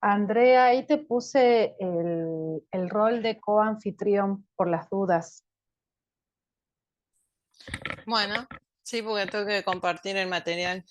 Andrea, ahí te puse el rol de coanfitrión por las dudas. Bueno, sí, porque tengo que compartir el material.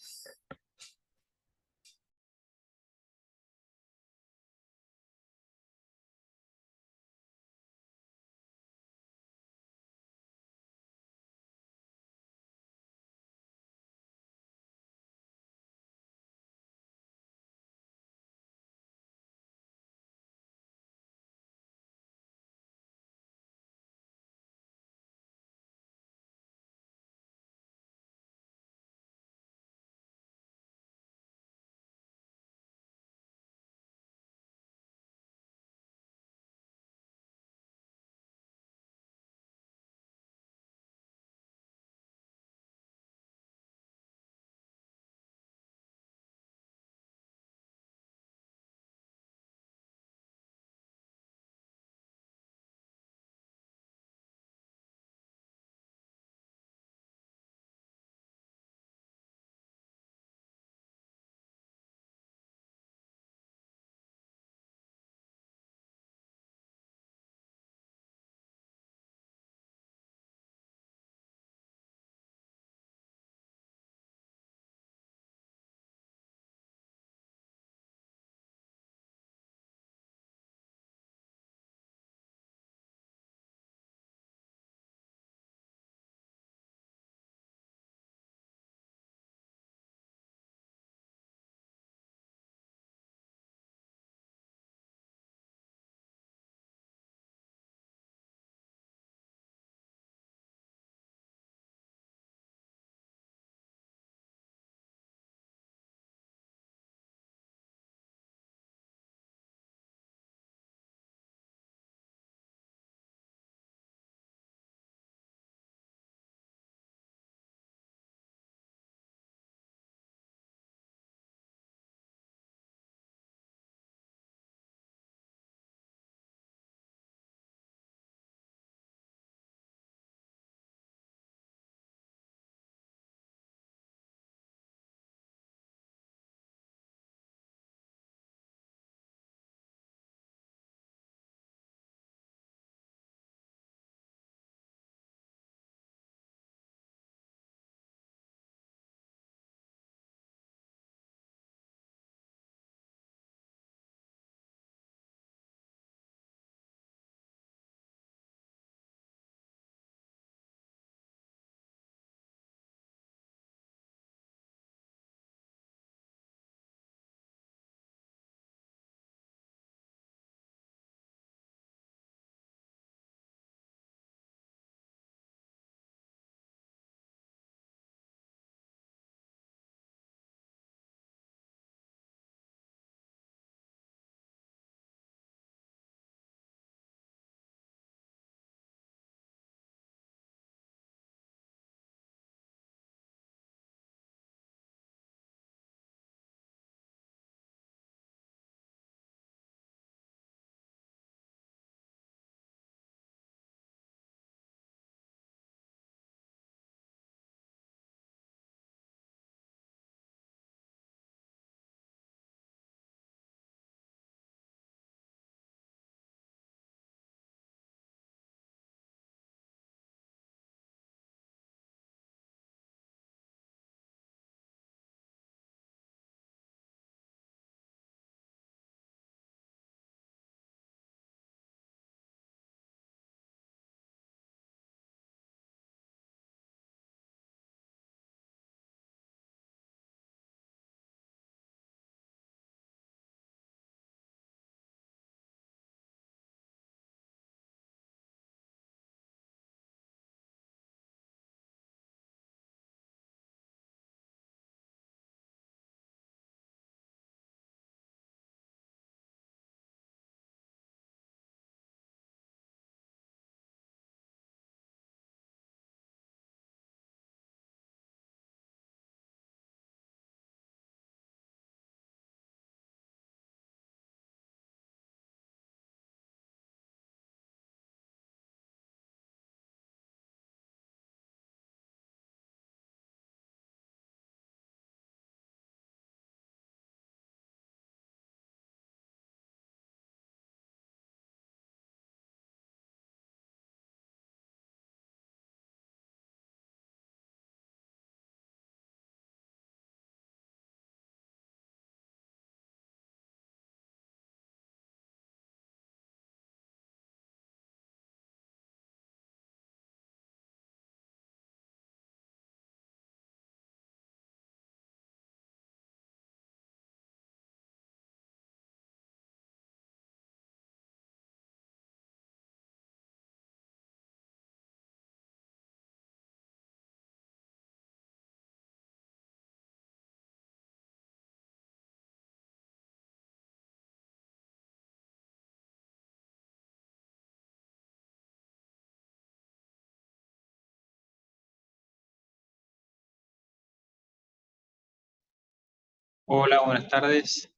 Hola, buenas tardes.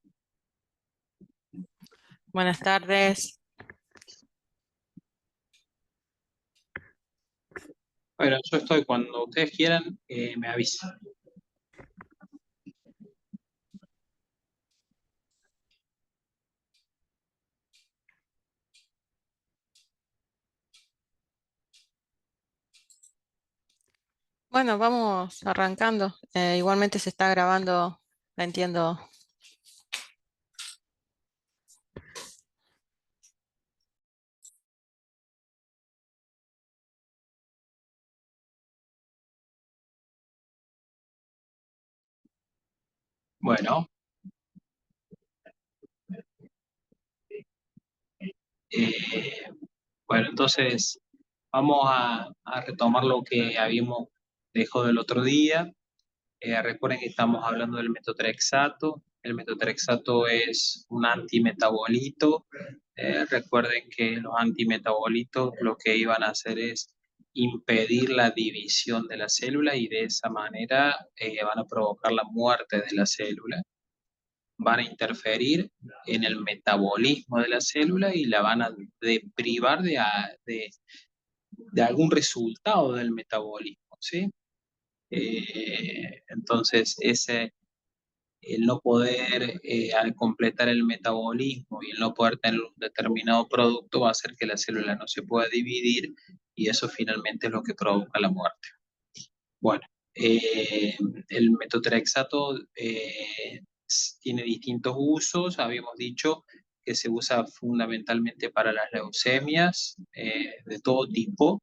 Buenas tardes. Bueno, yo estoy cuando ustedes quieran, me avisan. Bueno, vamos arrancando. Igualmente se está grabando, la entiendo. Bueno, eh, bueno, entonces vamos a retomar lo que habíamos dejado del otro día. Recuerden que estamos hablando del metotrexato. El metotrexato es un antimetabolito. Recuerden que los antimetabolitos lo que iban a hacer es impedir la división de la célula y de esa manera van a provocar la muerte de la célula. Van a interferir en el metabolismo de la célula y la van a privar de algún resultado del metabolismo, ¿sí? Entonces, el no poder al completar el metabolismo y el no poder tener un determinado producto va a hacer que la célula no se pueda dividir y eso finalmente es lo que provoca la muerte. Bueno, el metotrexato tiene distintos usos. Habíamos dicho que se usa fundamentalmente para las leucemias de todo tipo,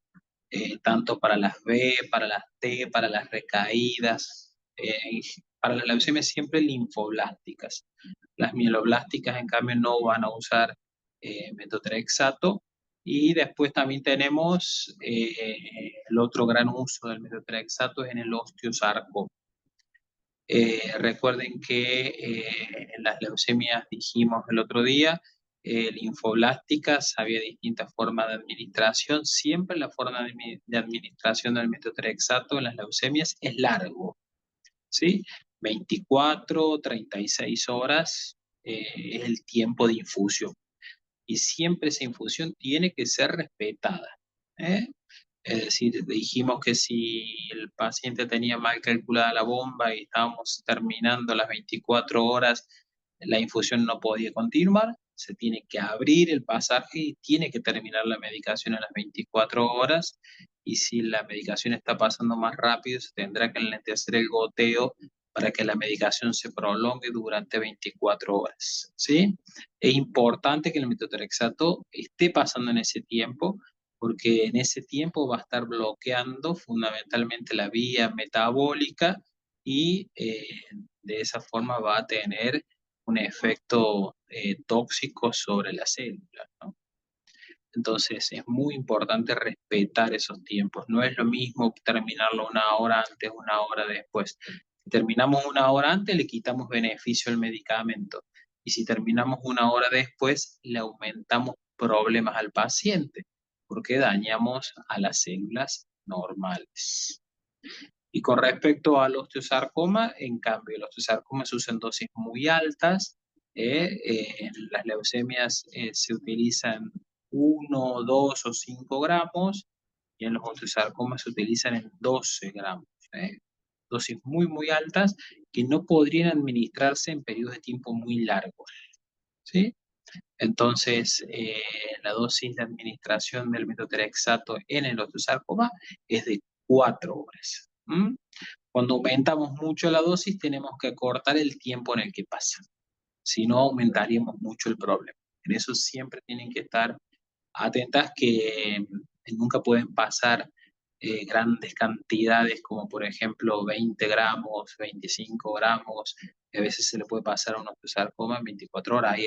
tanto para las B, para las T, para las recaídas, para las leucemias siempre linfoblásticas. Las mieloblásticas, en cambio, no van a usar metotrexato. Y después también tenemos el otro gran uso del metotrexato es en el osteosarcoma. Recuerden que en las leucemias dijimos el otro día, linfoblásticas, había distintas formas de administración. Siempre la forma de administración del metotrexato en las leucemias es largo, ¿sí? 24, 36 horas es el tiempo de infusión. Y siempre esa infusión tiene que ser respetada, ¿eh? Es decir, dijimos que si el paciente tenía mal calculada la bomba y estábamos terminando las 24 horas, la infusión no podía continuar, se tiene que abrir el pasaje y tiene que terminar la medicación a las 24 horas. Y si la medicación está pasando más rápido, se tendrá que hacer el goteo para que la medicación se prolongue durante 24 horas, ¿sí? Es importante que el metotrexato esté pasando en ese tiempo porque en ese tiempo va a estar bloqueando fundamentalmente la vía metabólica y de esa forma va a tener un efecto tóxico sobre la célula, ¿no? Entonces es muy importante respetar esos tiempos. No es lo mismo terminarlo una hora antes, una hora después. Si terminamos una hora antes, le quitamos beneficio al medicamento. Y si terminamos una hora después, le aumentamos problemas al paciente, porque dañamos a las células normales. Y con respecto al osteosarcoma, en cambio, el osteosarcoma se usa en dosis muy altas. En las leucemias se utilizan 1, 2 o 5 gramos y en los osteosarcomas se utilizan en 12 gramos. Dosis muy, muy altas que no podrían administrarse en periodos de tiempo muy largos, ¿sí? Entonces, la dosis de administración del metotrexato en el osteosarcoma es de 4 horas. Cuando aumentamos mucho la dosis, tenemos que acortar el tiempo en el que pasa. Si no, aumentaríamos mucho el problema. En eso siempre tienen que estar atentas que nunca pueden pasar grandes cantidades como por ejemplo 20 gramos, 25 gramos, que a veces se le puede pasar a un osteosarcoma en 24 horas,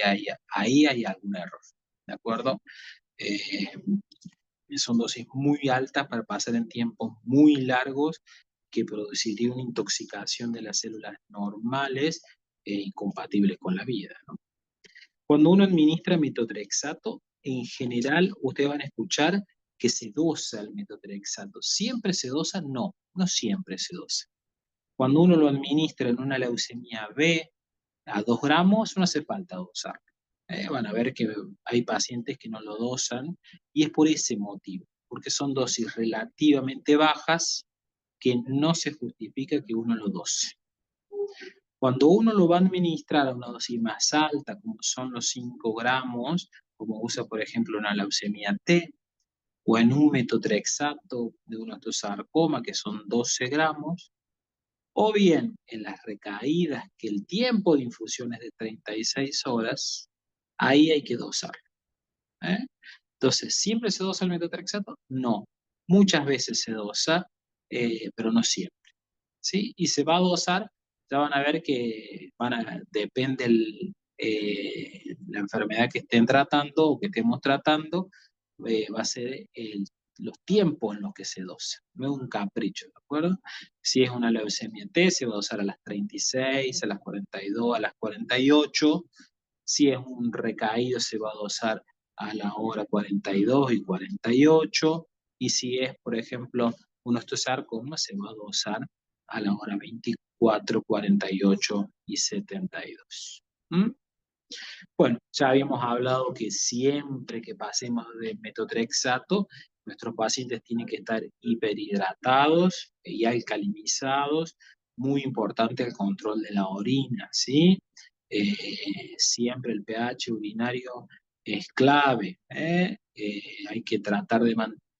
ahí hay algún error, ¿de acuerdo? Eh, Son dosis muy altas para pasar en tiempos muy largos que produciría una intoxicación de las células normales incompatibles con la vida, ¿no? Cuando uno administra metotrexato, en general ustedes van a escuchar que se dosa el metotrexato. ¿Siempre se dosa? No, no siempre se dosa. Cuando uno lo administra en una leucemia B, A 2 gramos no hace falta dosar. Van a ver que hay pacientes que no lo dosan y es por ese motivo, porque son dosis relativamente bajas que no se justifica que uno lo dose. Cuando uno lo va a administrar a una dosis más alta, como son los 5 gramos, como usa por ejemplo una leucemia T, o en un metotrexato de un osteosarcoma, que son 12 gramos, o bien en las recaídas, que el tiempo de infusión es de 36 horas, ahí hay que dosar. Entonces, ¿siempre se dosa el metotrexato? No. Muchas veces se dosa, pero no siempre. ¿Sí? Y se va a dosar, ya van a ver que depende la enfermedad que estén tratando o que estemos tratando, va a ser los tiempos en los que se dosa. No es un capricho, ¿de acuerdo? Si es una leucemia T, se va a dosar a las 36, a las 42, a las 48. Si es un recaído, se va a dosar a la hora 42 y 48. Y si es, por ejemplo, un osteosarcoma, se va a dosar a la hora 24, 48 y 72. ¿Mm? Bueno, ya habíamos hablado que siempre que pasemos de metotrexato, nuestros pacientes tienen que estar hiperhidratados y alcalinizados. Muy importante el control de la orina, ¿sí? Siempre el pH urinario es clave, ¿eh? Hay que tratar de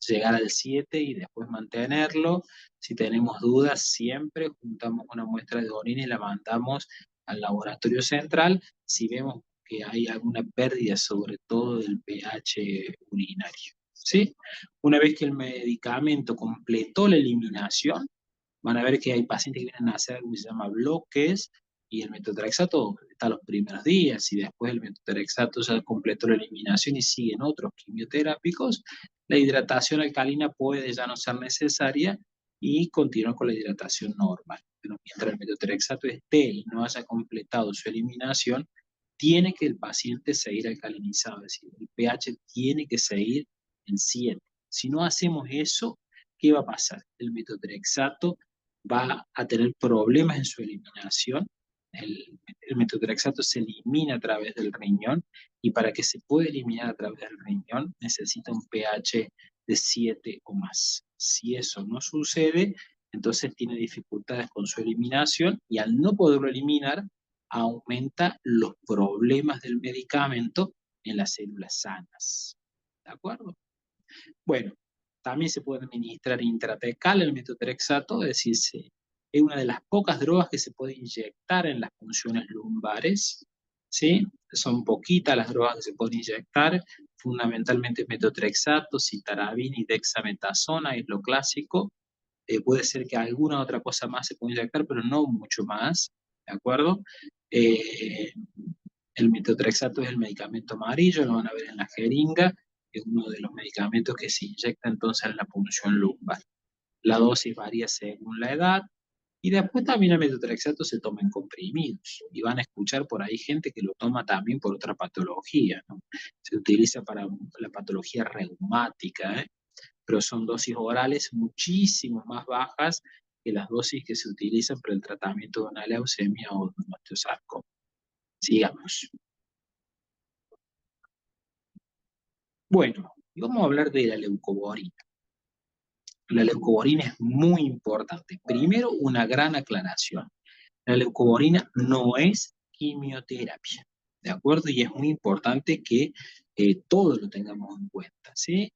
llegar al 7 y después mantenerlo. Si tenemos dudas, siempre juntamos una muestra de orina y la mandamos al laboratorio central si vemos que hay alguna pérdida, sobre todo del pH urinario, ¿sí? Una vez que el medicamento completó la eliminación, van a ver que hay pacientes que vienen a hacer algo que se llama bloques, y el metotrexato está los primeros días, y después el metotrexato ya completó la eliminación y siguen otros quimioterápicos. La hidratación alcalina puede ya no ser necesaria y continuar con la hidratación normal. Pero mientras el metotrexato esté y no haya completado su eliminación, tiene que el paciente seguir alcalinizado, es decir, el pH tiene que seguir en 7. Si no hacemos eso, ¿qué va a pasar? El metotrexato va a tener problemas en su eliminación. El metotrexato se elimina a través del riñón, y para que se pueda eliminar a través del riñón necesita un pH de 7 o más. Si eso no sucede, entonces tiene dificultades con su eliminación, y al no poderlo eliminar, aumenta los problemas del medicamento en las células sanas. ¿De acuerdo? Bueno, también se puede administrar intratecal el metotrexato, es decir, es una de las pocas drogas que se puede inyectar en las funciones lumbares, ¿sí? Son poquitas las drogas que se pueden inyectar, fundamentalmente metotrexato, citarabina y dexametasona es lo clásico. Puede ser que alguna otra cosa más se pueda inyectar, pero no mucho más, ¿de acuerdo? El metotrexato es el medicamento amarillo, lo van a ver en la jeringa, es uno de los medicamentos que se inyecta entonces en la punción lumbar. La dosis varía según la edad, y después también el metotrexato se toma en comprimidos, y van a escuchar por ahí gente que lo toma también por otra patología, ¿no? Se utiliza para la patología reumática, pero son dosis orales muchísimo más bajas que las dosis que se utilizan para el tratamiento de una leucemia o de un osteosarcoma. Sigamos. Bueno, vamos a hablar de la leucovorina. La leucovorina es muy importante. Primero, una gran aclaración. La leucovorina no es quimioterapia, ¿de acuerdo? Y es muy importante que todos lo tengamos en cuenta, ¿sí?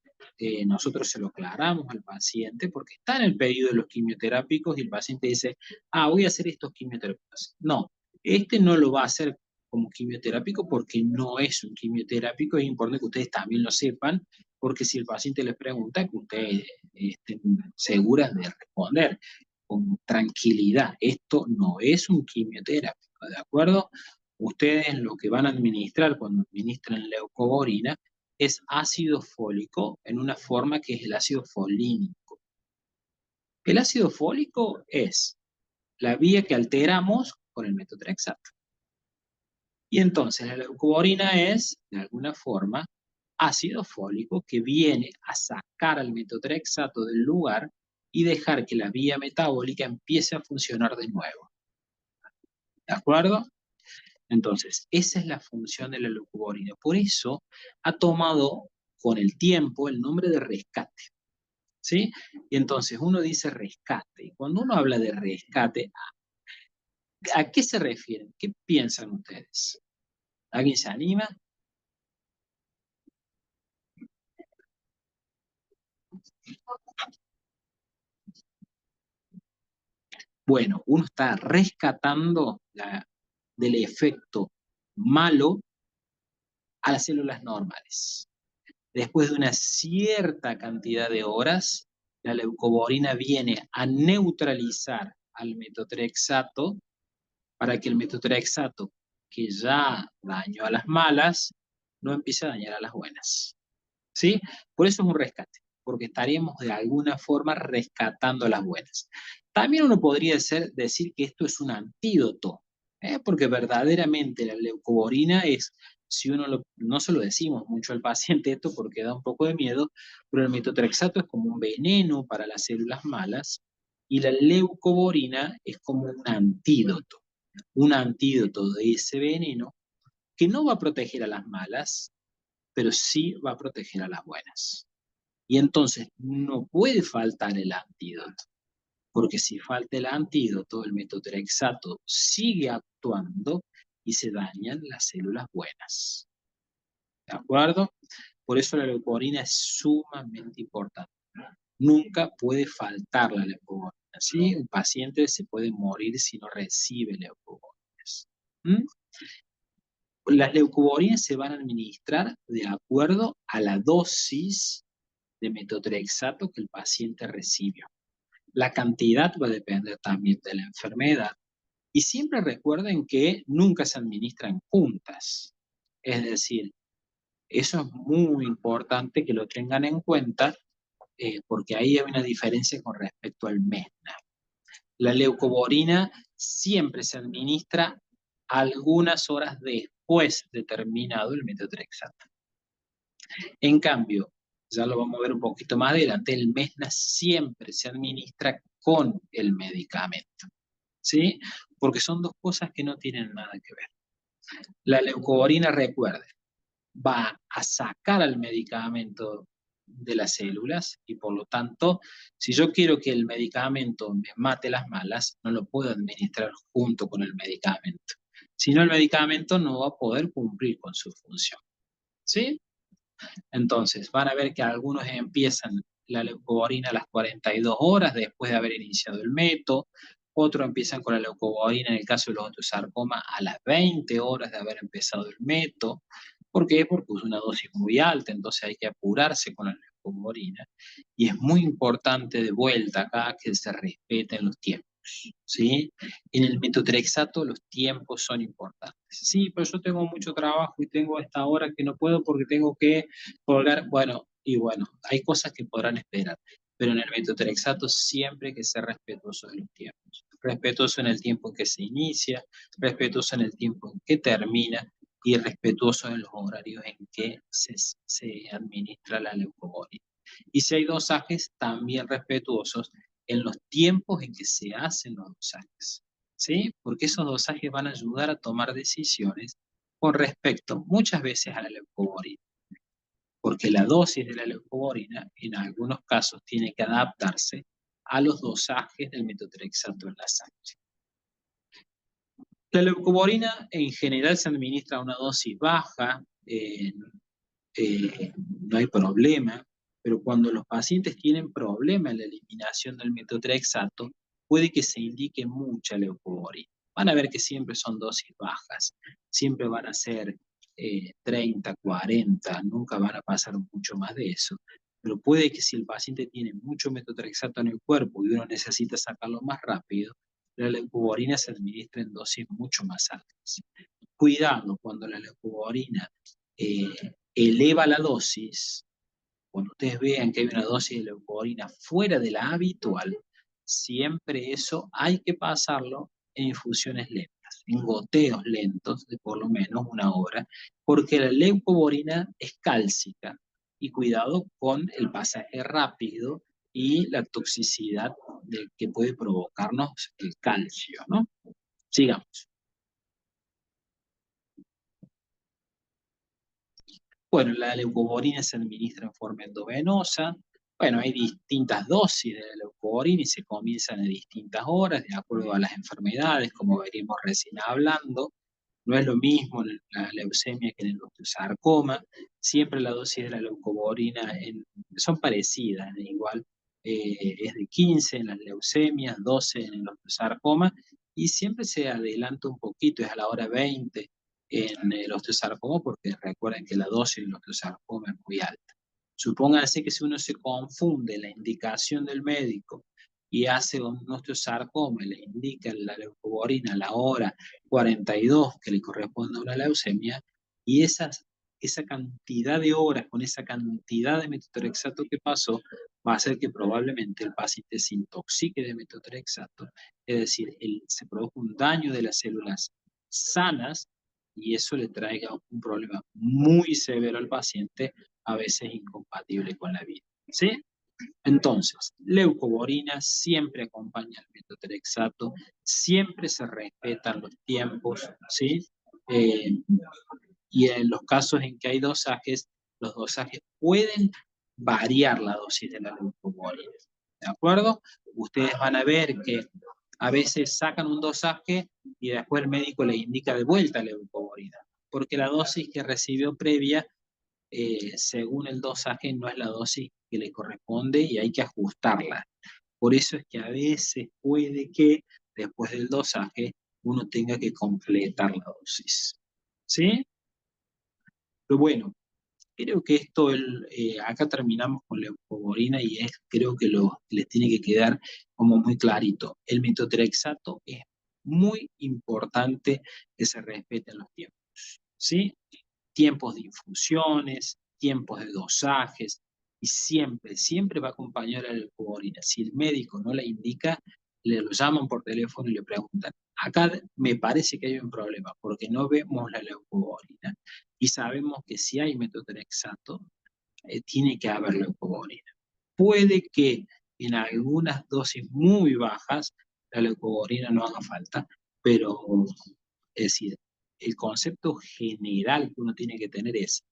Nosotros se lo aclaramos al paciente porque está en el pedido de los quimioterápicos y el paciente dice, voy a hacer estos quimioterápicos. No, este no lo va a hacer como quimioterápico porque no es un quimioterápico. Es importante que ustedes también lo sepan, porque si el paciente les pregunta, que ustedes estén seguras de responder con tranquilidad. Esto no es un quimioterápico, ¿de acuerdo? Ustedes lo que van a administrar cuando administran leucovorina es ácido fólico en una forma que es el ácido folínico. El ácido fólico es la vía que alteramos con el metotrexato. Y entonces la leucovorina es, de alguna forma, ácido fólico que viene a sacar al metotrexato del lugar y dejar que la vía metabólica empiece a funcionar de nuevo. ¿De acuerdo? Entonces, esa es la función de la leucovorina. Por eso ha tomado con el tiempo el nombre de rescate. ¿Sí? Y entonces uno dice rescate. Y cuando uno habla de rescate, ¿a qué se refieren? ¿Qué piensan ustedes? ¿Alguien se anima? Bueno, uno está rescatando del efecto malo a las células normales. Después de una cierta cantidad de horas, la leucovorina viene a neutralizar al metotrexato para que el metotrexato, que ya dañó a las malas, no empiece a dañar a las buenas. ¿Sí? Por eso es un rescate, porque estaríamos de alguna forma rescatando a las buenas. También uno podría decir que esto es un antídoto, porque verdaderamente la leucovorina es, si uno no se lo decimos mucho al paciente esto porque da un poco de miedo, pero el metotrexato es como un veneno para las células malas y la leucovorina es como un antídoto de ese veneno que no va a proteger a las malas, pero sí va a proteger a las buenas. Y entonces no puede faltar el antídoto, porque si falta el antídoto, el metotrexato sigue actuando y se dañan las células buenas. ¿De acuerdo? Por eso la leucovorina es sumamente importante. Nunca puede faltar la leucovorina. ¿Sí? Un paciente se puede morir si no recibe leucovorinas. Las leucovorinas se van a administrar de acuerdo a la dosis de metotrexato que el paciente recibió. La cantidad va a depender también de la enfermedad. Y siempre recuerden que nunca se administran juntas. Es decir, eso es muy importante que lo tengan en cuenta porque ahí hay una diferencia con respecto al MESNA. La leucovorina siempre se administra algunas horas después de terminado el metotrexato. En cambio, ya lo vamos a ver un poquito más adelante, el MESNA siempre se administra con el medicamento, ¿sí? Porque son dos cosas que no tienen nada que ver. La leucovorina, recuerde, va a sacar al medicamento de las células y por lo tanto, si yo quiero que el medicamento me mate las malas, no lo puedo administrar junto con el medicamento. Si no, el medicamento no va a poder cumplir con su función, ¿sí? Entonces, van a ver que algunos empiezan la leucovorina a las 42 horas después de haber iniciado el método, otros empiezan con la leucovorina en el caso de los osteosarcomas a las 20 horas de haber empezado el método. ¿Por qué? Porque es una dosis muy alta, entonces hay que apurarse con la leucovorina. Y es muy importante de vuelta acá que se respeten los tiempos, ¿sí? En el metotrexato los tiempos son importantes. Sí, pero yo tengo mucho trabajo y tengo esta hora que no puedo porque tengo que colgar. Bueno, hay cosas que podrán esperar, pero en el metotrexato siempre hay que ser respetuoso de los tiempos. Respetuoso en el tiempo en que se inicia, respetuoso en el tiempo en que termina y respetuoso en los horarios en que se administra la leucovorina. Y si hay dosajes, también respetuosos en los tiempos en que se hacen los dosajes, ¿sí? Porque esos dosajes van a ayudar a tomar decisiones con respecto muchas veces a la leucovorina. Porque la dosis de la leucovorina en algunos casos tiene que adaptarse a los dosajes del metotrexato en la sangre. La leucovorina en general se administra a una dosis baja, no hay problema, pero cuando los pacientes tienen problema en la eliminación del metotrexato, puede que se indique mucha leucovorina. Van a ver que siempre son dosis bajas, siempre van a ser 30, 40, nunca van a pasar mucho más de eso. Pero puede que si el paciente tiene mucho metotrexato en el cuerpo y uno necesita sacarlo más rápido, la leucovorina se administra en dosis mucho más altas. Cuidado cuando la leucovorina eleva la dosis, cuando ustedes vean que hay una dosis de leucovorina fuera de la habitual, siempre eso hay que pasarlo en infusiones lentas, en goteos lentos de por lo menos una hora, porque la leucovorina es cálcica y cuidado con el pasaje rápido y la toxicidad que puede provocarnos el calcio, ¿no? Sigamos. Bueno, la leucovorina se administra en forma endovenosa. Bueno, hay distintas dosis de la leucovorina y se comienzan a distintas horas, de acuerdo a las enfermedades, como veníamos recién hablando. No es lo mismo la leucemia que en el osteosarcoma. Siempre la dosis de la leucovorina son parecidas, igual es de 15 en las leucemias, 12 en el osteosarcoma, y siempre se adelanta un poquito, es a la hora 20 en el osteosarcoma, porque recuerden que la dosis del osteosarcoma es muy alta. Supónganse que si uno se confunde la indicación del médico y hace un osteosarcoma y le indica la leucovorina a la hora 42 que le corresponde a una leucemia, y esa cantidad de horas con esa cantidad de metotrexato que pasó, va a hacer que probablemente el paciente se intoxique de metotrexato, es decir, se produjo un daño de las células sanas y eso le traiga un problema muy severo al paciente, a veces incompatible con la vida. ¿Sí? Entonces, leucovorina siempre acompaña al metotrexato, siempre se respetan los tiempos, ¿sí? Y en los casos en que hay dosajes, los dosajes pueden variar la dosis de la leucovorina. ¿De acuerdo? Ustedes van a ver que a veces sacan un dosaje y después el médico le indica de vuelta leucovorina, porque la dosis que recibió previa, según el dosaje, no es la dosis que le corresponde y hay que ajustarla. Por eso es que a veces puede que después del dosaje uno tenga que completar la dosis. ¿Sí? Pero bueno, creo que acá terminamos con la leucovorina y creo que les tiene que quedar como muy clarito. El metotrexato es muy importante que se respeten los tiempos, ¿sí? Tiempos de infusiones, tiempos de dosajes, y siempre, siempre va a acompañar a la leucovorina. Si el médico no la indica, le lo llaman por teléfono y le preguntan. Acá me parece que hay un problema, porque no vemos la leucovorina. Y sabemos que si hay metotrexato, tiene que haber leucovorina. Puede que en algunas dosis muy bajas la leucovorina no haga falta, pero es decir, el concepto general que uno tiene que tener es,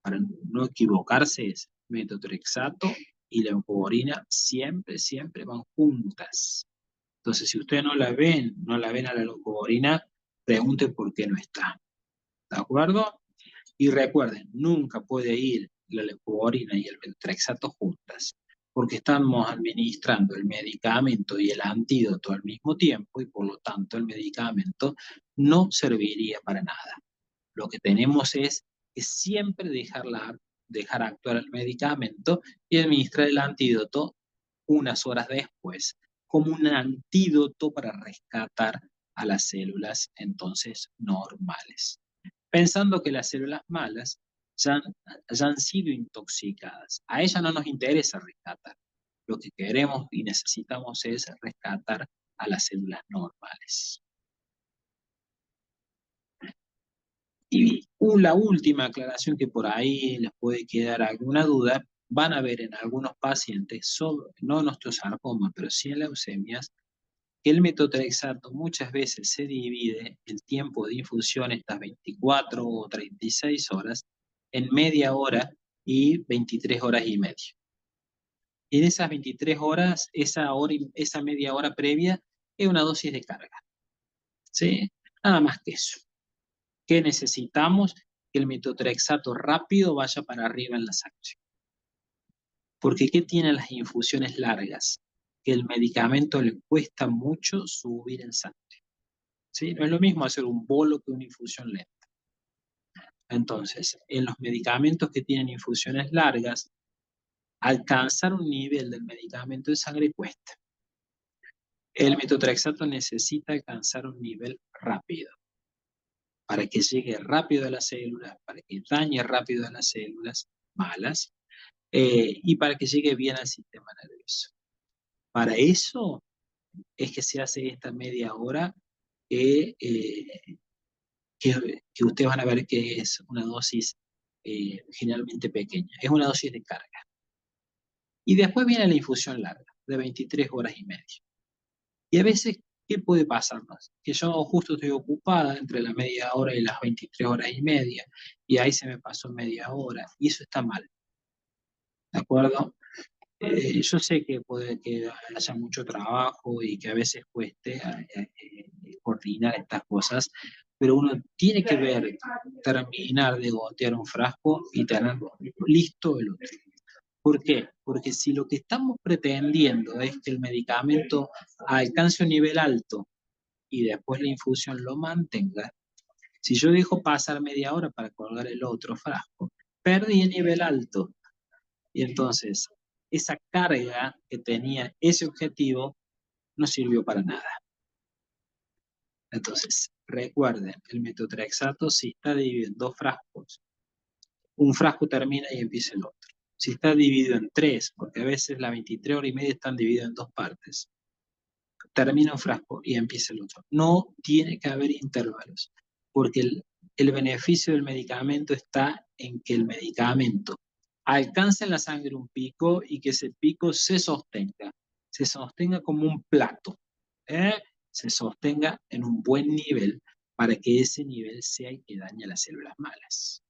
para no equivocarse, es metotrexato y leucovorina siempre, siempre van juntas. Entonces, si ustedes no la ven a la leucovorina, pregunten por qué no está. ¿De acuerdo? Y recuerden, nunca puede ir la leucovorina y el metotrexato juntas, porque estamos administrando el medicamento y el antídoto al mismo tiempo y por lo tanto el medicamento no serviría para nada. Lo que tenemos es que siempre dejar actuar el medicamento y administrar el antídoto unas horas después, como un antídoto para rescatar a las células entonces normales, pensando que las células malas ya han sido intoxicadas. A ellas no nos interesa rescatar. Lo que queremos y necesitamos es rescatar a las células normales. Y la última aclaración que por ahí les puede quedar alguna duda, van a ver en algunos pacientes, no en osteosarcoma, pero sí en leucemias, que el metotrexato muchas veces se divide el tiempo de infusión, estas 24 o 36 horas, en media hora y 23 horas y media. Y en esas 23 horas, esa media hora previa es una dosis de carga. ¿Sí? Nada más que eso. ¿Qué necesitamos? Que el metotrexato rápido vaya para arriba en la sangre. Porque ¿qué tienen las infusiones largas? Que el medicamento le cuesta mucho subir en sangre. ¿Sí? No es lo mismo hacer un bolo que una infusión lenta. Entonces, en los medicamentos que tienen infusiones largas, alcanzar un nivel del medicamento en sangre cuesta. El metotrexato necesita alcanzar un nivel rápido, para que llegue rápido a las células, para que dañe rápido a las células malas, y para que llegue bien al sistema nervioso. Para eso es que se hace esta media hora que ustedes van a ver que es una dosis generalmente pequeña. Es una dosis de carga. Y después viene la infusión larga, de 23 horas y media. Y a veces ¿Qué puede pasarnos? Que yo justo estoy ocupada entre la media hora y las 23 horas y media, y ahí se me pasó media hora, y eso está mal, ¿de acuerdo? Yo sé que puede que haya mucho trabajo y que a veces cueste coordinar estas cosas, pero uno tiene que ver, terminar de gotear un frasco y tener listo el otro. ¿Por qué? Porque si lo que estamos pretendiendo es que el medicamento alcance un nivel alto y después la infusión lo mantenga, si yo dejo pasar media hora para colgar el otro frasco, perdí el nivel alto. Y entonces, esa carga que tenía ese objetivo no sirvió para nada. Entonces, recuerden, el metotrexato, si está dividido en 2 frascos, un frasco termina y empieza el otro. Si está dividido en 3, porque a veces las 23 horas y media están divididas en 2 partes, termina un frasco y empieza el otro. No tiene que haber intervalos, porque el beneficio del medicamento está en que el medicamento alcance en la sangre un pico y que ese pico se sostenga como un plato, se sostenga en un buen nivel para que ese nivel sea el que dañe a las células malas.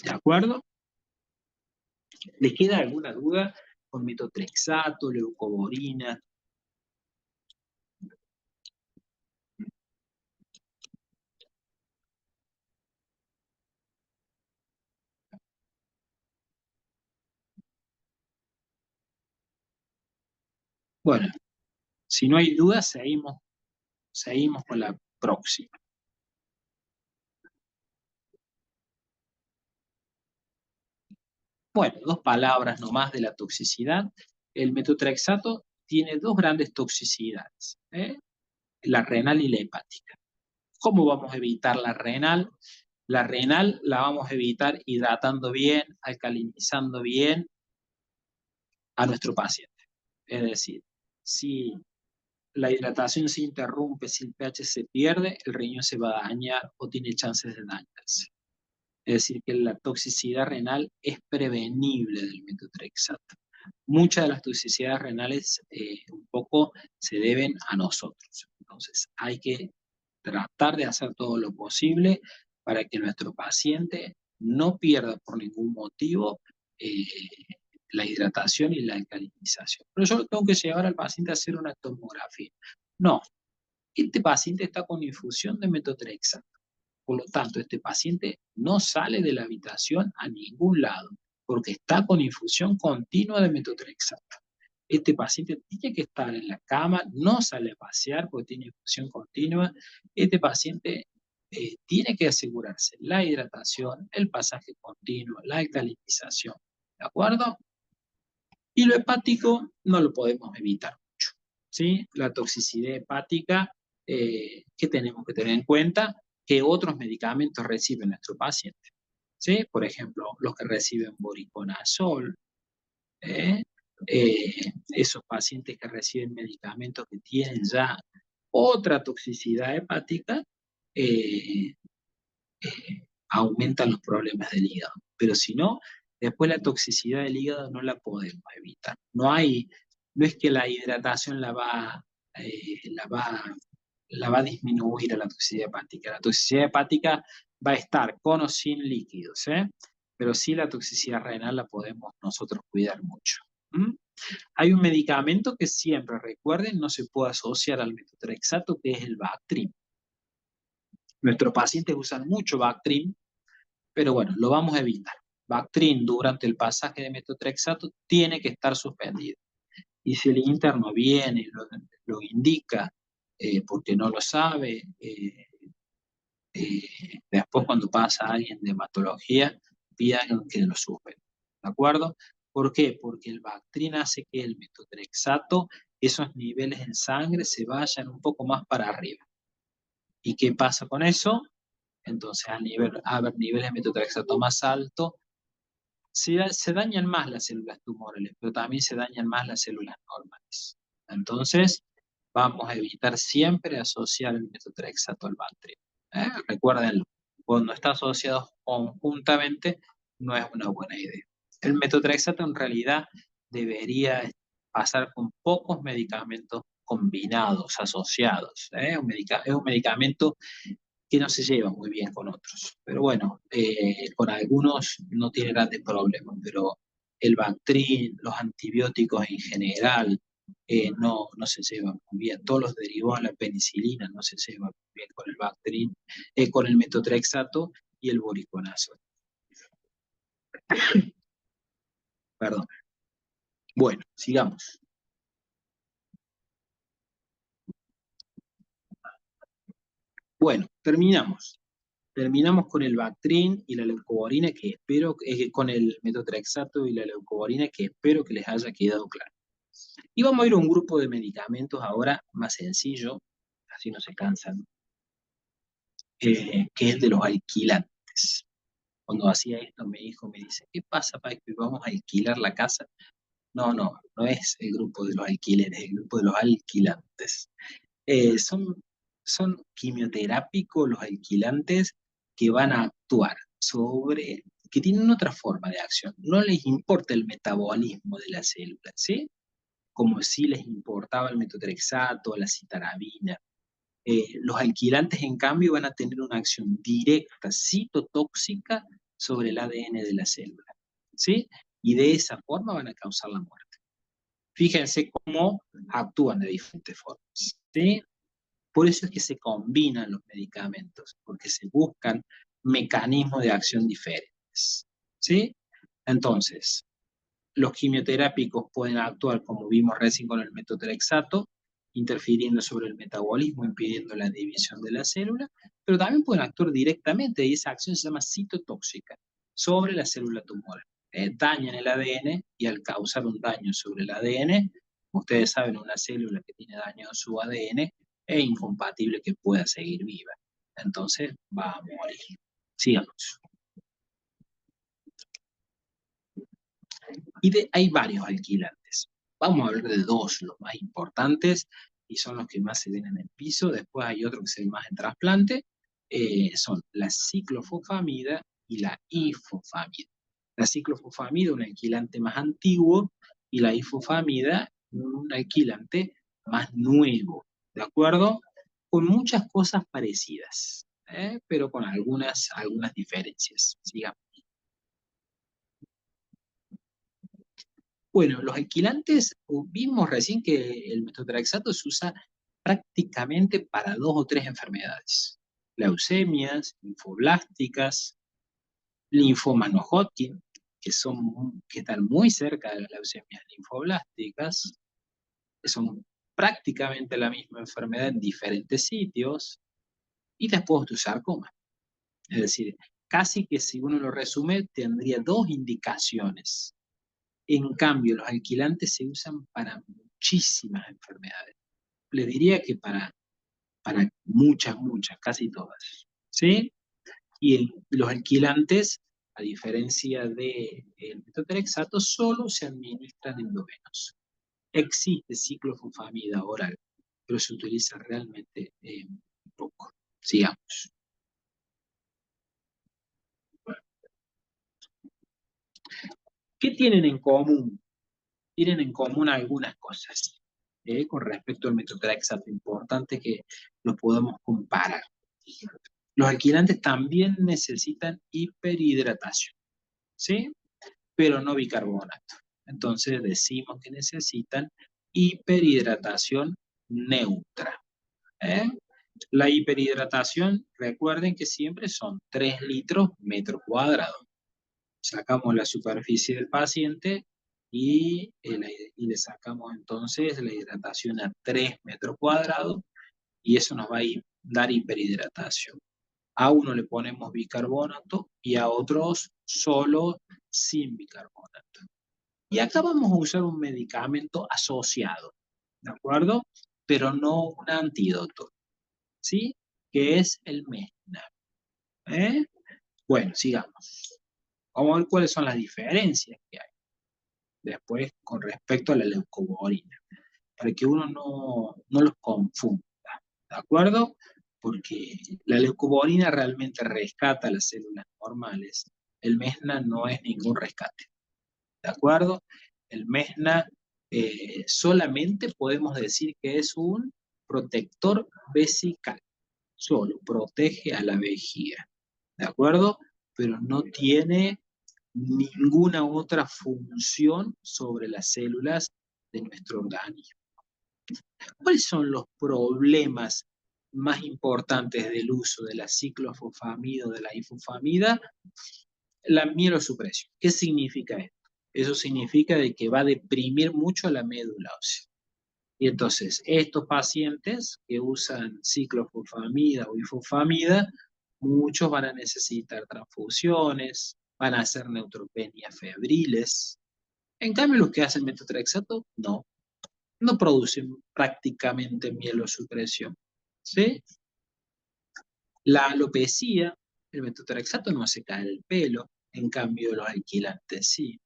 ¿De acuerdo? ¿Les queda alguna duda con metotrexato, leucovorina? Bueno, si no hay duda, seguimos con la próxima. Bueno, 2 palabras nomás de la toxicidad. El metotrexato tiene 2 grandes toxicidades, la renal y la hepática. ¿Cómo vamos a evitar la renal? La renal la vamos a evitar hidratando bien, alcalinizando bien a nuestro paciente. Es decir, si la hidratación se interrumpe, si el pH se pierde, el riñón se va a dañar o tiene chances de dañarse. Es decir, que la toxicidad renal es prevenible del metotrexato. Muchas de las toxicidades renales un poco se deben a nosotros. Entonces, hay que tratar de hacer todo lo posible para que nuestro paciente no pierda por ningún motivo la hidratación y la alcalinización. Pero yo tengo que llevar al paciente a hacer una tomografía. No, este paciente está con infusión de metotrexato. Por lo tanto, este paciente no sale de la habitación a ningún lado, porque está con infusión continua de metotrexato. Este paciente tiene que estar en la cama, no sale a pasear porque tiene infusión continua. Este paciente tiene que asegurarse la hidratación, el pasaje continuo, la alcalinización. ¿De acuerdo? Y lo hepático no lo podemos evitar mucho, ¿sí? La toxicidad hepática, que tenemos que tener en cuenta, que otros medicamentos recibe nuestro paciente, ¿sí? Por ejemplo, los que reciben voriconazol, esos pacientes que reciben medicamentos que tienen ya otra toxicidad hepática, aumentan los problemas del hígado. Pero si no, después la toxicidad del hígado no la podemos evitar. No es que la hidratación la va a disminuir a la toxicidad hepática. La toxicidad hepática va a estar con o sin líquidos, pero sí la toxicidad renal la podemos nosotros cuidar mucho. Hay un medicamento que siempre, recuerden, no se puede asociar al metotrexato, que es el Bactrim. Nuestros pacientes usan mucho Bactrim, pero bueno, lo vamos a evitar. Bactrim durante el pasaje de metotrexato tiene que estar suspendido. Y si el interno viene y lo indica porque no lo sabe, después cuando pasa a alguien de hematología, pidan que lo suspenda. ¿De acuerdo? ¿Por qué? Porque el Bactrim hace que el metotrexato, esos niveles en sangre se vayan un poco más para arriba. ¿Y qué pasa con eso? Entonces, a haber niveles de metotrexato más altos, se dañan más las células tumorales, pero también se dañan más las células normales. Entonces, vamos a evitar siempre asociar el metotrexato al Bactrim. Recuérdenlo, cuando está asociado conjuntamente, no es una buena idea. El metotrexato en realidad debería pasar con pocos medicamentos combinados, asociados. Es un medicamento que no se lleva muy bien con otros. Pero bueno, con algunos no tiene grandes problemas, pero el Bactrim, los antibióticos en general, no se llevan muy bien. Todos los derivados de la penicilina no se llevan muy bien con el Bactrim, con el metotrexato y el voriconazol. Perdón. Bueno, sigamos. Bueno, terminamos. Terminamos con el Bactrim y la leucovorina, que espero, con el metotrexato y la leucovorina, que espero que les haya quedado claro. Y vamos a ir a un grupo de medicamentos ahora más sencillo, así no se cansan, que es el de los alquilantes. Cuando hacía esto, mi hijo me dice, ¿qué pasa, Pai? ¿Vamos a alquilar la casa? No es el grupo de los alquileres, es el grupo de los alquilantes. Son quimioterápicos los alquilantes que van a actuar que tienen otra forma de acción. No les importa el metabolismo de la célula, ¿sí? Como si les importaba el metotrexato, la citarabina. Los alquilantes, en cambio, van a tener una acción directa, citotóxica, sobre el ADN de la célula, ¿sí? Y de esa forma van a causar la muerte. Fíjense cómo actúan de diferentes formas, ¿sí? Por eso es que se combinan los medicamentos, porque se buscan mecanismos de acción diferentes, ¿sí? Entonces, los quimioterápicos pueden actuar, como vimos recién con el metotrexato, interfiriendo sobre el metabolismo, impidiendo la división de la célula, pero también pueden actuar directamente, y esa acción se llama citotóxica, sobre la célula tumoral. Dañan el ADN, y al causar un daño sobre el ADN, ustedes saben, una célula que tiene dañado su ADN es incompatible que pueda seguir viva. Entonces va a morir. Sigamos. Hay varios alquilantes. Vamos a hablar de dos, los más importantes, y son los que más se ven en el piso. Después hay otro que se ve más en trasplante. Son la ciclofosfamida y la ifosfamida. La ciclofosfamida, un alquilante más antiguo, y la ifosfamida, un alquilante más nuevo. ¿De acuerdo? Con muchas cosas parecidas, pero con algunas diferencias. Sigamos. Bueno, los alquilantes, vimos recién que el metotrexato se usa prácticamente para 2 o 3 enfermedades. Leucemias, linfoblásticas, linfomas no Hodgkin, que están muy cerca de las leucemias linfoblásticas, que son prácticamente la misma enfermedad en diferentes sitios, y después osteosarcoma. Es decir, casi que si uno lo resume, tendría 2 indicaciones. En cambio, los alquilantes se usan para muchísimas enfermedades. Les diría que para muchas, casi todas, ¿sí? Y los alquilantes, a diferencia del metotrexato, solo se administran endovenosos. Existe ciclofosfamida oral, pero se utiliza realmente poco. Sigamos. ¿Qué tienen en común? Tienen en común algunas cosas con respecto al metotrexato. Importante que los podamos comparar. Los alquilantes también necesitan hiperhidratación, ¿sí? Pero no bicarbonato. Entonces decimos que necesitan hiperhidratación neutra. La hiperhidratación, recuerden que siempre son 3 litros metro cuadrado. Sacamos la superficie del paciente y le sacamos entonces la hidratación a 3 metros cuadrados, y eso nos va a dar hiperhidratación. A uno le ponemos bicarbonato y a otros solo sin bicarbonato. Y acá vamos a usar un medicamento asociado, ¿de acuerdo? Pero no un antídoto, ¿sí? Que es el Mesna. Bueno, sigamos. Vamos a ver cuáles son las diferencias que hay después con respecto a la leucovorina, para que uno no los confunda, ¿de acuerdo? Porque la leucovorina realmente rescata las células normales. El Mesna no es ningún rescate, ¿de acuerdo? El Mesna solamente podemos decir que es un protector vesical. Solo protege a la vejiga, ¿de acuerdo? Pero no tiene ninguna otra función sobre las células de nuestro organismo. ¿Cuáles son los problemas más importantes del uso de la ciclofosfamida o de la ifosfamida? La mielosupresión. ¿Qué significa esto? Eso significa de que va a deprimir mucho la médula ósea. Y entonces, estos pacientes que usan ciclofosfamida o ifosfamida, muchos van a necesitar transfusiones, van a hacer neutropenias febriles. En cambio, los que hacen metotrexato, no producen prácticamente mielosupresión. ¿Sí? La alopecia, el metotrexato no hace caer el pelo, en cambio los alquilantes sí.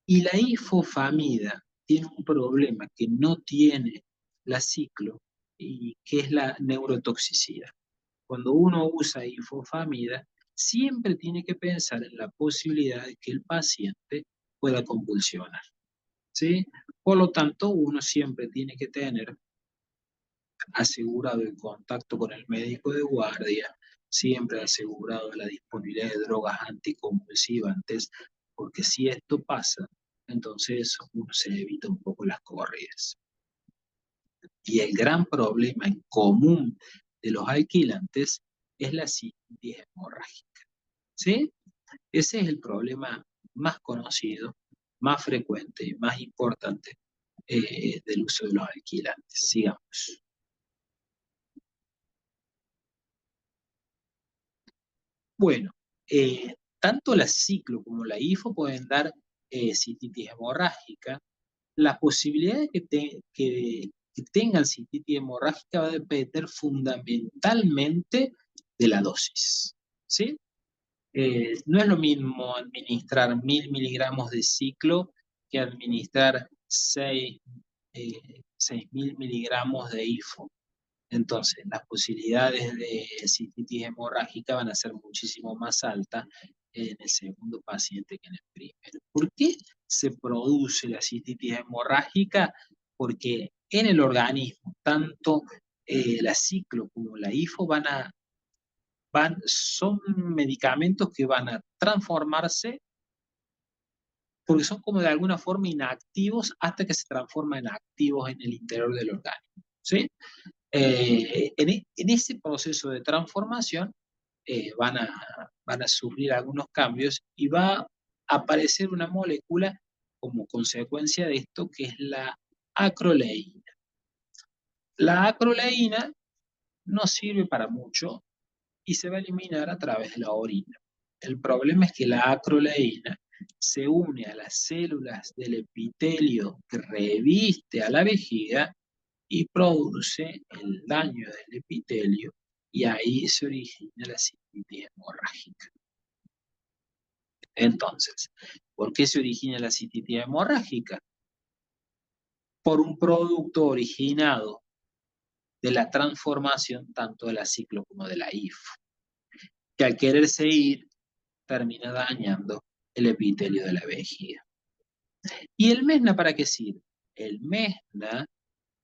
Y la ifosfamida tiene un problema que no tiene la ciclo, y que es la neurotoxicidad. Cuando uno usa ifosfamida, siempre tiene que pensar en la posibilidad de que el paciente pueda convulsionar, ¿sí? Por lo tanto, uno siempre tiene que tener asegurado el contacto con el médico de guardia, siempre asegurado la disponibilidad de drogas anticonvulsivantes, porque si esto pasa, entonces uno se evita un poco las corridas. Y el gran problema en común de los alquilantes es la cistitis hemorrágica, ¿sí? Ese es el problema más conocido, más frecuente y más importante del uso de los alquilantes. Sigamos. Bueno, tanto la ciclo como la ifo pueden dar cistitis hemorrágica. La posibilidad de que tengan cistitis hemorrágica va a depender fundamentalmente de la dosis, ¿sí? No es lo mismo administrar 1000 miligramos de ciclo que administrar 6000 miligramos de ifo. Entonces, las posibilidades de cistitis hemorrágica van a ser muchísimo más altas en el segundo paciente que en el primero. ¿Por qué se produce la cistitis hemorrágica? Porque en el organismo, tanto la ciclo como la ifo son medicamentos que van a transformarse porque son como de alguna forma inactivos hasta que se transforman en activos en el interior del organismo, ¿sí? En ese proceso de transformación van a sufrir algunos cambios y va a aparecer una molécula como consecuencia de esto que es la acroleína. La acroleína no sirve para mucho y se va a eliminar a través de la orina. El problema es que la acroleína se une a las células del epitelio que reviste a la vejiga y produce el daño del epitelio y ahí se origina la cistitis hemorrágica. Entonces, ¿por qué se origina la cistitis hemorrágica? Por un producto originado de la transformación tanto de la ciclo como de la ifo, que al quererse ir termina dañando el epitelio de la vejiga. ¿Y el mesna para qué sirve? El mesna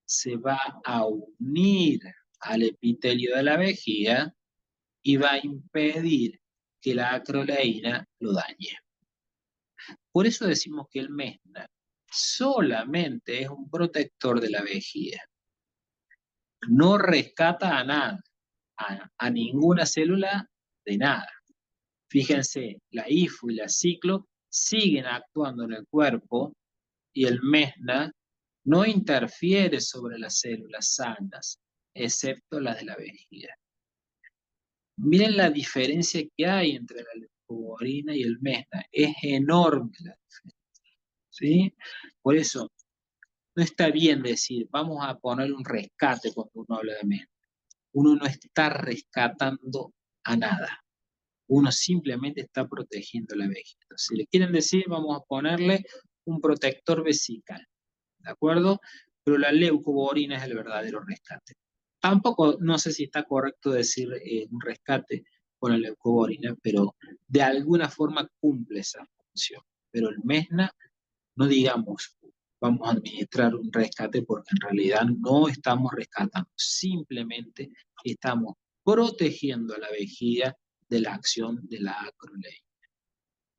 se va a unir al epitelio de la vejiga y va a impedir que la acroleína lo dañe. Por eso decimos que el mesna solamente es un protector de la vejiga. No rescata a nada, a ninguna célula de nada. Fíjense, la ifo y la ciclo siguen actuando en el cuerpo y el mesna no interfiere sobre las células sanas, excepto las de la vejiga. Miren la diferencia que hay entre la leucovorina y el mesna. Es enorme la diferencia, ¿sí? Por eso, no está bien decir, vamos a poner un rescate cuando uno habla de mesna. Uno no está rescatando a nada. Uno simplemente está protegiendo la vejiga. Si le quieren decir, vamos a ponerle un protector vesical, ¿de acuerdo? Pero la leucovorina es el verdadero rescate. Tampoco, no sé si está correcto decir un rescate con la leucovorina, pero de alguna forma cumple esa función. Pero el mesna, no digamos vamos a administrar un rescate porque en realidad no estamos rescatando, simplemente estamos protegiendo a la vejiga de la acción de la acroleína.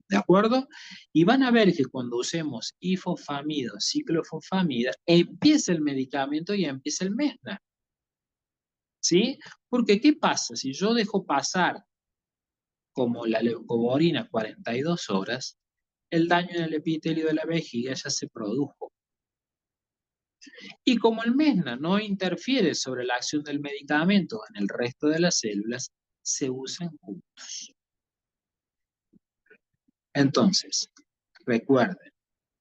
¿De acuerdo? Y van a ver que cuando usemos ifosfamida o ciclofosfamida, empieza el medicamento y empieza el mesna. ¿Sí? Porque ¿qué pasa? Si yo dejo pasar como la leucovorina 42 horas, el daño en el epitelio de la vejiga ya se produjo. Y como el mesna no interfiere sobre la acción del medicamento en el resto de las células, se usan juntos. Entonces, recuerden,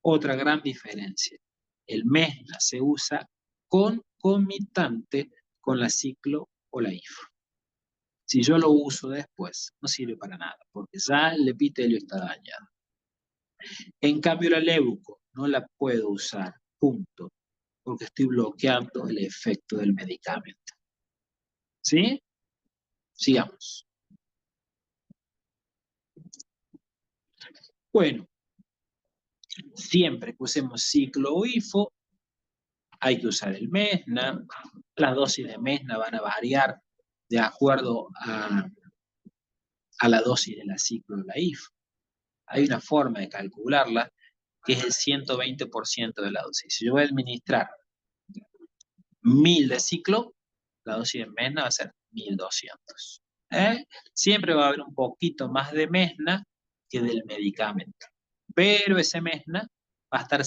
otra gran diferencia. El mesna se usa concomitante con la ciclo o la ifo. Si yo lo uso después, no sirve para nada, porque ya el epitelio está dañado. En cambio, la leuco no la puedo usar, punto, porque estoy bloqueando el efecto del medicamento. ¿Sí? Sigamos. Bueno, siempre que usemos ciclo o ifo, hay que usar el mesna. Las dosis de mesna van a variar de acuerdo a la dosis de la ciclo o la ifo. Hay una forma de calcularla que es el 120% de la dosis. Si yo voy a administrar 1000 de ciclo, la dosis de mesna va a ser 1200. Siempre va a haber un poquito más de mesna que del medicamento. Pero ese mesna va a estar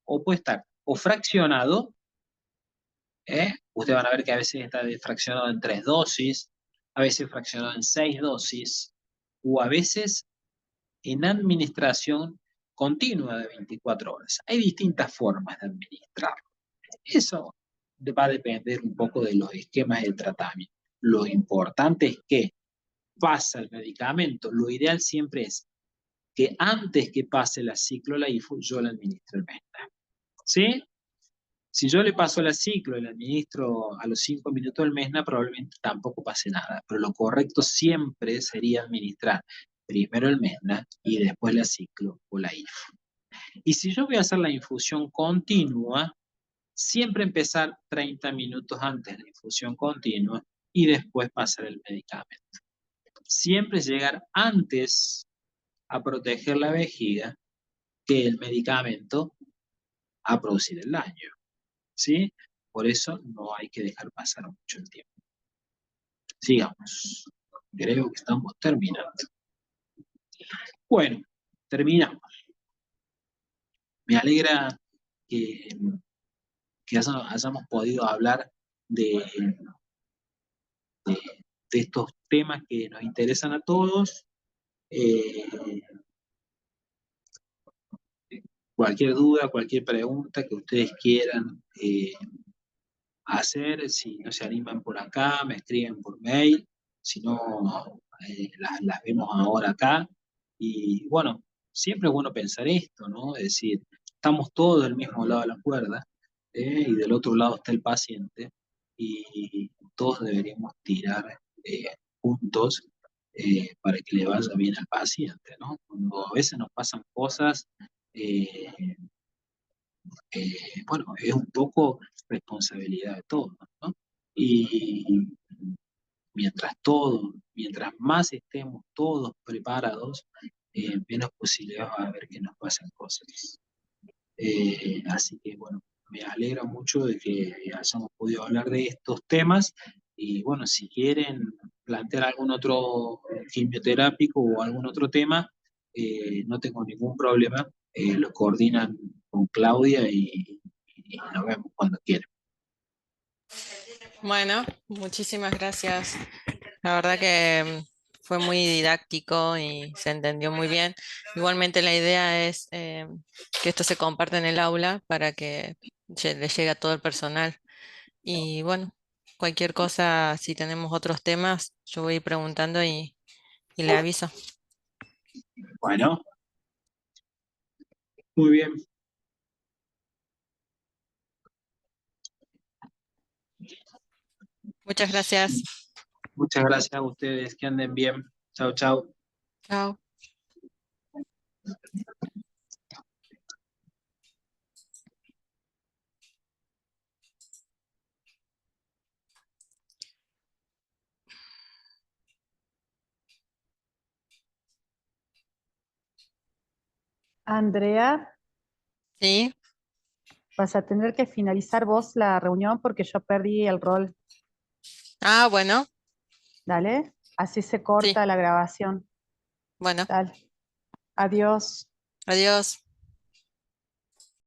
o puede estar o fraccionado, ustedes van a ver que a veces está fraccionado en 3 dosis, a veces fraccionado en 6 dosis, o a veces en administración continua de 24 horas. Hay distintas formas de administrarlo. Eso va a depender un poco de los esquemas de tratamiento. Lo importante es que pasa el medicamento. Lo ideal siempre es que antes que pase la ciclo la ifo, yo la administro el mesna. ¿Sí? Si yo le paso la ciclo y la administro a los 5 minutos el mesna, probablemente tampoco pase nada. Pero lo correcto siempre sería administrar primero el mesna y después la ciclo o la ifo. Y si yo voy a hacer la infusión continua, siempre empezar 30 minutos antes de la infusión continua y después pasar el medicamento. Siempre llegar antes a proteger la vejiga que el medicamento a producir el daño. ¿Sí? Por eso no hay que dejar pasar mucho el tiempo. Sigamos. Creo que estamos terminando. Bueno, terminamos. Me alegra que hayamos podido hablar de estos temas que nos interesan a todos. Cualquier duda, cualquier pregunta que ustedes quieran hacer, si no se animan por acá, me escriben por mail, si no, las vemos ahora acá. Y bueno, siempre es bueno pensar esto, ¿no? Es decir, estamos todos del mismo lado de la cuerda, y del otro lado está el paciente, y todos deberíamos tirar juntos para que le vaya bien al paciente, ¿no? Cuando a veces nos pasan cosas, eh, bueno, es un poco responsabilidad de todos, ¿no? Y mientras más estemos todos preparados, menos posibilidades va a haber que nos pasen cosas. Así que, bueno, me alegra mucho de que hayamos podido hablar de estos temas. Y bueno, si quieren plantear algún otro quimioterápico o algún otro tema, no tengo ningún problema. Lo coordinan con Claudia y nos vemos cuando quieran. Bueno, muchísimas gracias. La verdad que fue muy didáctico y se entendió muy bien. Igualmente la idea es que esto se comparta en el aula para que le llegue a todo el personal. Y bueno, cualquier cosa, si tenemos otros temas, yo voy a ir preguntando y le aviso. Bueno, muy bien. Muchas gracias. Muchas gracias a ustedes. Que anden bien. Chao, chao. Chao. Andrea, ¿Sí? vas a tener que finalizar vos la reunión porque yo perdí el rol. Ah, bueno, Dale, así se sí. corta la grabación. Bueno, Dale, adiós. adiós.